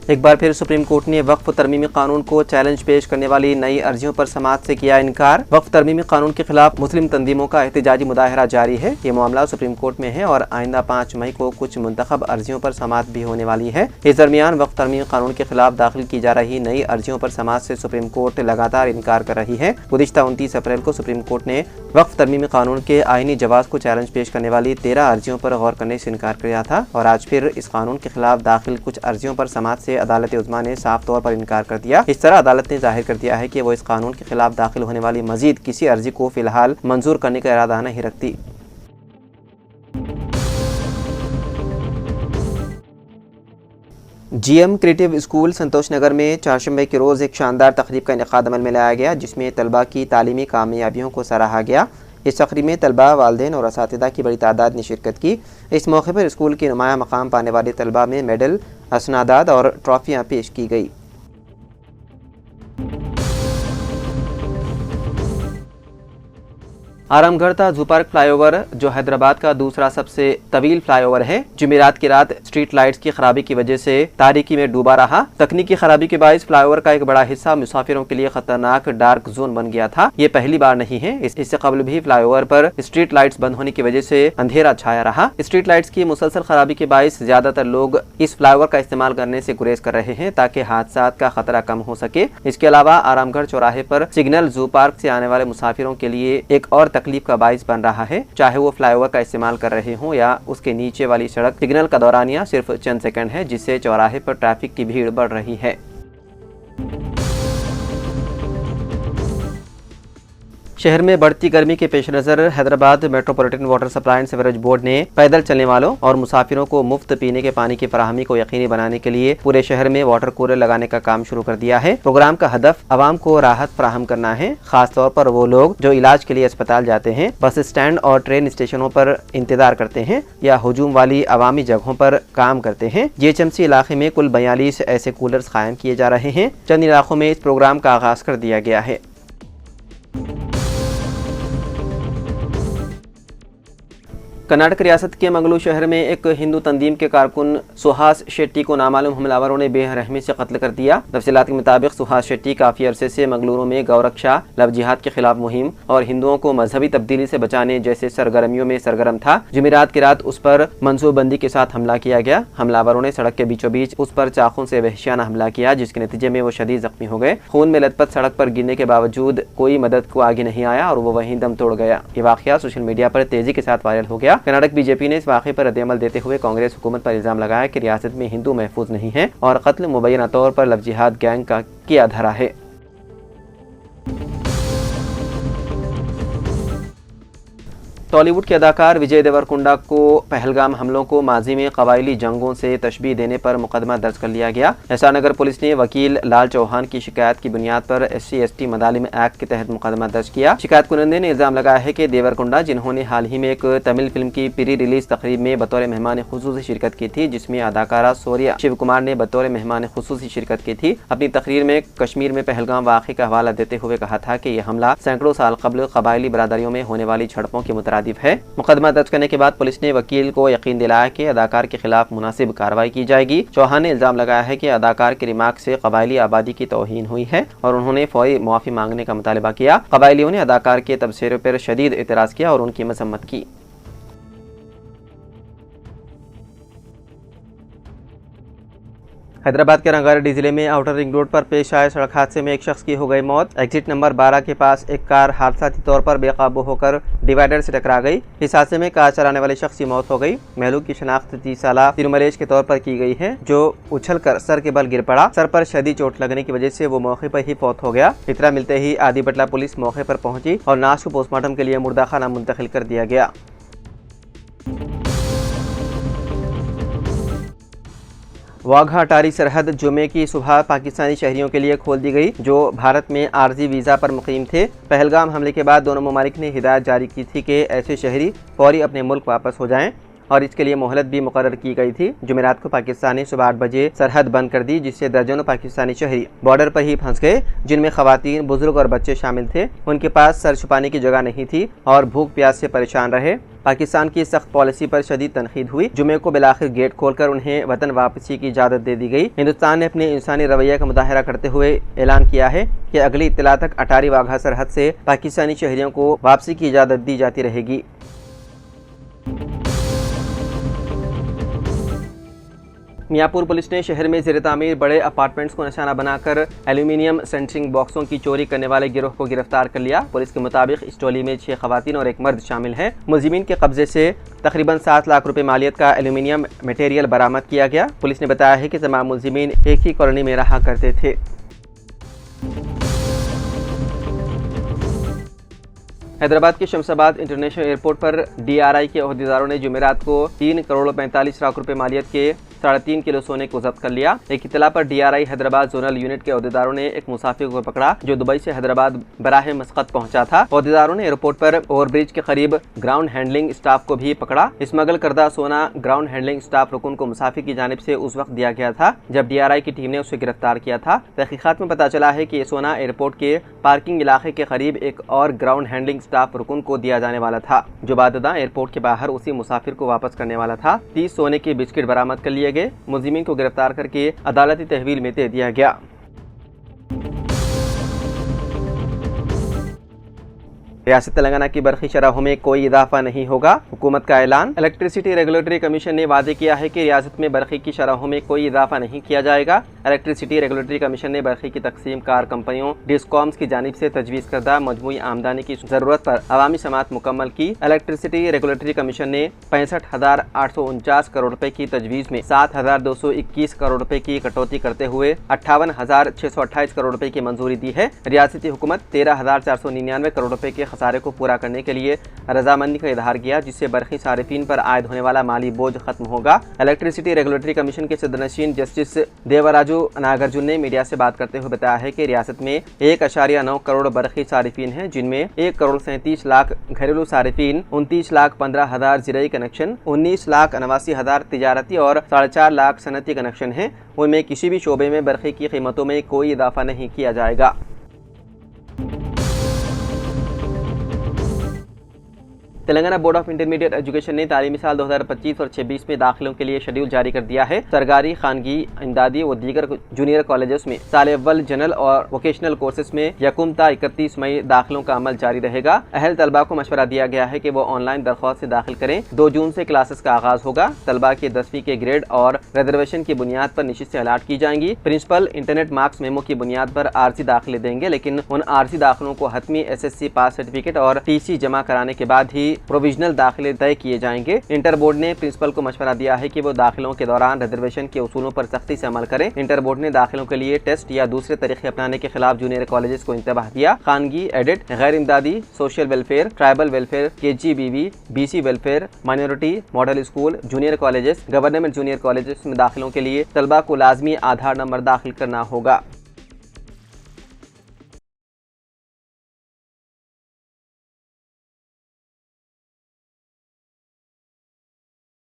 एक बार फिर supreme court ने वक्फ तरमीमी कानून को चैलेंज पेश करने वाली नई अर्जियों पर समाअत से किया इनकार। वक्फ तरमीमी कानून के खिलाफ मुस्लिम तंजीमों का एहतजाजी मुजाहरा जारी है। ये मामला सुप्रीम कोर्ट में है और आइंदा 5 मई को कुछ मुंतखब अर्जियों पर समाअत भी होने वाली है। इस दरमियान वक्फ तरमीमी कानून के खिलाफ दाखिल की जा रही नई अर्जियों पर समाअत से सुप्रीम कोर्ट लगातार इनकार कर रही है। गुज़िश्ता 29 अप्रैल को सुप्रीम कोर्ट ने वक्फ तरमीमी कानून के आईनी जवाज़ को चैलेंज पेश करने वाली 13 अर्जियों पर गौर करने से इनकार किया था और आज फिर इस कानून के खिलाफ दाखिल कुछ अर्जियों पर समाअत से अदालत उज़्मा ने साफ तौर पर इनकार कर दिया। इस तरह अदालत ने जाहिर कर दिया है कि वो इस कानून के खिलाफ दाखिल होने वाली मजीद किसी अर्जी को फिलहाल मंजूर करने का इरादा नहीं रखती। GM क्रिएटिव स्कूल संतोष नगर में चारशंबे के रोज़ एक शानदार तकरीब का इनेकाद अमल में लाया गया, जिसमें तलबा की तालीमी कामयाबियों को सराहा गया। इस तकरीब में तलबा, वालिदैन और असातिज़ा की बड़ी तादाद ने शिरकत की। इस मौके पर स्कूल के नुमाया मकाम पाने वाले तलबा में मेडल, असनादात और ट्रॉफियाँ पेश की गई। आरामगढ़ ता जू पार्क फ्लाईओवर, जो हैदराबाद का दूसरा सबसे तवील फ्लाईओवर है, जुमेरात की रात स्ट्रीट लाइट्स की खराबी की वजह से तारीकी में डूबा रहा। तकनीकी खराबी के बायस फ्लाईओवर का एक बड़ा हिस्सा मुसाफिरों के लिए खतरनाक डार्क जोन बन गया था। ये पहली बार नहीं है, इससे कबल भी फ्लाईओवर पर स्ट्रीट लाइट्स बंद होने की वजह से अंधेरा छाया रहा। स्ट्रीट लाइट्स की मुसलसल खराबी के बायस ज्यादातर लोग इस फ्लाईओवर का इस्तेमाल करने से गुरेज कर रहे हैं ताकि हादसा का खतरा कम हो सके। इसके अलावा आरामगढ़ चौराहे पर सिग्नल जू पार्क से आने वाले मुसाफिरों के लिए एक और तकलीफ का बाइस बन रहा है, चाहे वो फ्लाईओवर का इस्तेमाल कर रहे हों या उसके नीचे वाली सड़क। सिग्नल का दौरानिया सिर्फ चंद सेकंड है, जिससे चौराहे पर ट्रैफिक की भीड़ बढ़ रही है। शहर में बढ़ती गर्मी के पेश नज़र Hyderabad metropolitan water supply and sewerage board ने पैदल चलने वालों और मुसाफिरों को मुफ्त पीने के पानी की फराहमी को यकीनी बनाने के लिए पूरे शहर में वाटर कूलर लगाने का काम शुरू कर दिया है। प्रोग्राम का हदफ आवाम को राहत फराहम करना है, खास तौर पर वो लोग जो इलाज के लिए अस्पताल जाते हैं, बस स्टैंड और ट्रेन स्टेशनों पर इंतजार करते हैं या हुजूम वाली अवामी जगहों पर काम करते हैं। GHMC इलाके में कुल 42 ऐसे कूलर्स कायम किए जा रहे हैं। चंद इलाकों में इस प्रोग्राम का आगाज कर दिया गया है। कर्नाटक रियासत के मंगलू शहर में एक हिंदू तंजीम के कारकुन सुहास शेट्टी को नामालूम हमलावरों ने बेरहमी से कत्ल कर दिया। तफसीलात के मुताबिक सुहास शेट्टी काफी अरसे से मंगलुरु में गौरक्षा, लव जिहाद के खिलाफ मुहिम और हिंदुओं को मजहबी तब्दीली से बचाने जैसे सरगर्मियों में सरगर्म था। जुमेरात की रात उस पर मनसूबबंदी के साथ हमला किया गया। हमलावरों ने सड़क के बीचों बीच उस पर चाकू से वहशियाना हमला किया, जिसके नतीजे में वो शदीद जख्मी हो गए। खून में लथपथ सड़क पर गिरने के बावजूद कोई मदद को आगे नहीं आया और वो वहीं दम तोड़ गया। ये वाकया सोशल मीडिया पर तेजी के साथ वायरल हो गया। कर्नाटक बीजेपी ने इस वाक़े पर रद्द-ए-अमल देते हुए कांग्रेस हुकूमत पर इल्जाम लगाया कि रियासत में हिंदू महफूज नहीं है और कत्ल मुबैना तौर पर लव जिहाद गैंग का किया धरा है। टॉलीवुड के अदाकार विजय देवरकोंडा को पहलगाम हमलों को माजी में कबायली जंगों से तशबीह देने पर मुकदमा दर्ज कर लिया गया। एसआर नगर पुलिस ने वकील लाल चौहान की शिकायत की बुनियाद पर SC/ST मदालिम एक्ट के तहत मुकदमा दर्ज किया। शिकायत कुनंदे ने इल्जाम लगाया है कि देवरकोंडा, जिन्होंने हाल ही में एक तमिल फिल्म की प्री रिलीज तकरीब में बतौर मेहमान खुसूसी शिरकत की थी, जिसमें अदाकारा शौर्या शिव कुमार ने बतौर मेहमान खुसूसी शिरकत की थी, अपनी तकरीर में कश्मीर में पहलगाम वाक़े का हवाला देते हुए कहा था कि यह हमला सैकड़ों साल कबल कबायली बरादरियों में होने वाली झड़पों के मुतरादिफ है। मुकदमा दर्ज करने के बाद पुलिस ने वकील को यकीन दिलाया कि अदाकार के खिलाफ मुनासिब कार्रवाई की जाएगी। चौहान ने इल्जाम लगाया है कि अदाकार की रिमार्क से कबायली आबादी की तौहीन हुई है और उन्होंने फौरी मुआफ़ी मांगने का मुतालबा किया। कबायलियों ने अदाकार के तबसरे पर शदीद एतराज़ किया और उनकी मजम्मत की। हैदराबाद के रंगारेड्डी जिले में आउटर रिंग रोड पर पेश आए सड़क हादसे में एक शख्स की हो गई मौत। एग्जिट नंबर 12 के पास एक कार हादसाती तौर पर बेकाबू होकर डिवाइडर से टकरा गई। इस हादसे में कार चलाने वाले शख्स की मौत हो गई। महलूक की शनाख्त 30 साला तिरुमलेश के तौर पर की गई है, जो उछलकर सर के बल गिर पड़ा। सर पर शदीद चोट लगने की वजह से वो मौके पर ही फौत हो गया। इतला मिलते ही आदि बटला पुलिस मौके पर पहुंची और लाश को पोस्टमार्टम के लिए मुर्दा खाना मुंतकिल कर दिया गया। वाघा अटारी सरहद जुमे की सुबह पाकिस्तानी शहरियों के लिए खोल दी गई, जो भारत में आर्जी वीज़ा पर मुकीम थे। पहलगाम हमले के बाद दोनों ममालिक ने हिदायत जारी की थी कि ऐसे शहरी फौरी अपने मुल्क वापस हो जाएं। और इसके लिए मोहलत भी मुकर्रर की गई थी। जुमेरात को पाकिस्तान ने सुबह 8 बजे सरहद बंद कर दी, जिससे दर्जनों पाकिस्तानी शहरी बॉर्डर पर ही फंस गए, जिनमें खवातीन, बुजुर्ग और बच्चे शामिल थे। उनके पास सर छुपाने की जगह नहीं थी और भूख प्यास से परेशान रहे। पाकिस्तान की सख्त पॉलिसी पर शदीद तनकीद हुई। जुमे को बिलाखिर गेट खोलकर उन्हें वतन वापसी की इजाज़त दे दी गई। हिंदुस्तान ने अपने इंसानी रवैया का मुजाहरा करते हुए ऐलान किया है कि अगली इत्तला तक अटारी वाघा सरहद से पाकिस्तानी शहरियों को वापसी की इजाज़त दी जाती रहेगी। मियाँपुर पुलिस ने शहर में ज़ेर तामीर बड़े अपार्टमेंट्स को निशाना बनाकर एल्यूमिनियम सेंटरिंग बॉक्सों की चोरी करने वाले गिरोह को गिरफ्तार कर लिया। पुलिस के मुताबिक इस टोली में 6 खवातीन और 1 मर्द शामिल हैं। मुलजिमीन के कब्जे से तकरीबन 7 लाख रुपए मालियत का एल्यूमिनियम मटेरियल बरामद किया गया। पुलिस ने बताया है कि तमाम मुलजिमीन एक ही कॉलोनी में रहा करते थे। हैदराबाद के शमशाबाद इंटरनेशनल एयरपोर्ट पर DRI के अहदेदारों ने जुमेरात को 3 करोड़ 45 लाख रुपए मालियत के 3.5 किलो सोने को जब्त कर लिया। एक इत्तला पर DRI हैदराबाद जोनल यूनिट के अहदेदारों ने एक मुसाफिर को पकड़ा जो दुबई से हैदराबाद बराह मस्कत पहुंचा था। अहदेदारों ने एयरपोर्ट पर ओवरब्रिज के करीब ग्राउंड हैंडलिंग स्टाफ को भी पकड़ा। स्मगल करदा सोना ग्राउंड हैंडलिंग स्टाफ रुकन को मुसाफिर की जानिब से उस वक्त दिया गया था जब DRI की टीम ने उसे गिरफ्तार किया था। तहकीकात में पता चला है कि ये सोना एयरपोर्ट के पार्किंग इलाके के करीब एक और ग्राउंड हैंडलिंग स्टाफ रुकन को दिया जाने वाला था, जो बाददा एयरपोर्ट के बाहर उसी मुसाफिर को वापस करने वाला था। 30 सोने के बिस्किट बरामद कर लिए गए। मुलजिमीन को गिरफ्तार करके अदालती तहवील में दे दिया गया। रियासत तेलंगाना की बरखी शराहों में कोई इजाफा नहीं होगा, हुकूमत का ऐलान। इलेक्ट्रिसिटी रेगुलेटरी कमीशन ने वादे किया है कि रियासत में बरखी की शराहों में कोई इजाफा नहीं किया जाएगा। इलेक्ट्रिसिटी रेगुलेटरी कमीशन ने बरखी की तकसीम कार कंपनियों डिस्कॉम्स की जानिब से तजवीज़ करदा मजमूई आमदनी की जरूरत पर अवामी समाअत मुकम्मल की। इलेक्ट्रिसिटी रेगुलेटरी कमीशन ने 65,849 करोड़ रुपए की तजवीज़ में 7,221 करोड़ रुपए की कटौती करते हुए 58,628 करोड़ रुपए की मंजूरी दी है। रियासती हुकूमत 13,499 करोड़ रुपए के खसारे को पूरा करने के लिए रजामंदी का इजहार किया, जिससे बरखी सारिफीन पर आयद होने वाला माली बोझ खत्म होगा। इलेक्ट्रिसिटी रेगुलेटरी कमीशन के सदरनशीन जस्टिस देवराजू नागार्जुन ने मीडिया से बात करते हुए बताया है कि रियासत में 1.9 करोड़ बरखी सारिफीन हैं, जिनमें 1 करोड़ 37 लाख घरेलू सारिफीन, 29 लाख 15,000 ज़िराई कनेक्शन, 19 लाख 89,000 तिजारती और 4.5 लाख सनती कनेक्शन हैं। उनमें किसी भी शोबे में बरखी की कीमतों में कोई इजाफा नहीं किया जाएगा। Telangana board of intermediate education ने तालीमी साल 2025 और 26 में दाखिलों के लिए शेड्यूल जारी कर दिया है। सरकारी, खानगी, इमदादी व दीगर जूनियर कॉलेजेस में साल अव्वल जनरल और वोकेशनल कोर्सेज में 1 ता 31 मई दाखिलों का अमल जारी रहेगा। अहल तलबा को मशवरा दिया गया है कि वो ऑनलाइन दरख्वास्त से दाखिल करें। 2 जून से क्लासेस का आगाज होगा। तलबा के 10वीं के ग्रेड और रिजर्वेशन की बुनियाद पर नशिस्तें अलाट की जाएंगी। प्रिंसिपल इंटरनेट मार्क्स मेमो की बुनियाद पर आरसी दाखिले देंगे, लेकिन उन आरसी दाखिलों को हतमी SSC पास सर्टिफिकेट और TC जमा कराने के बाद ही प्रोविजनल दाखिले तय किए जाएंगे। इंटर बोर्ड ने प्रिंसिपल को मशवरा दिया है कि वो दाखिलों के दौरान रिजर्वेशन के उसूलों पर सख्ती से अमल करें। इंटर बोर्ड ने दाखिलों के लिए टेस्ट या दूसरे तरीके अपनाने के खिलाफ जूनियर कॉलेजेस को इंतबाह दिया। खानगी, एडिट, गैर इमदादी, social welfare, tribal welfare, KGBV, BC welfare, minority, model school, junior colleges, government junior colleges में दाखिलों के लिए तलबा को लाजमी आधार नंबर दाखिल करना होगा।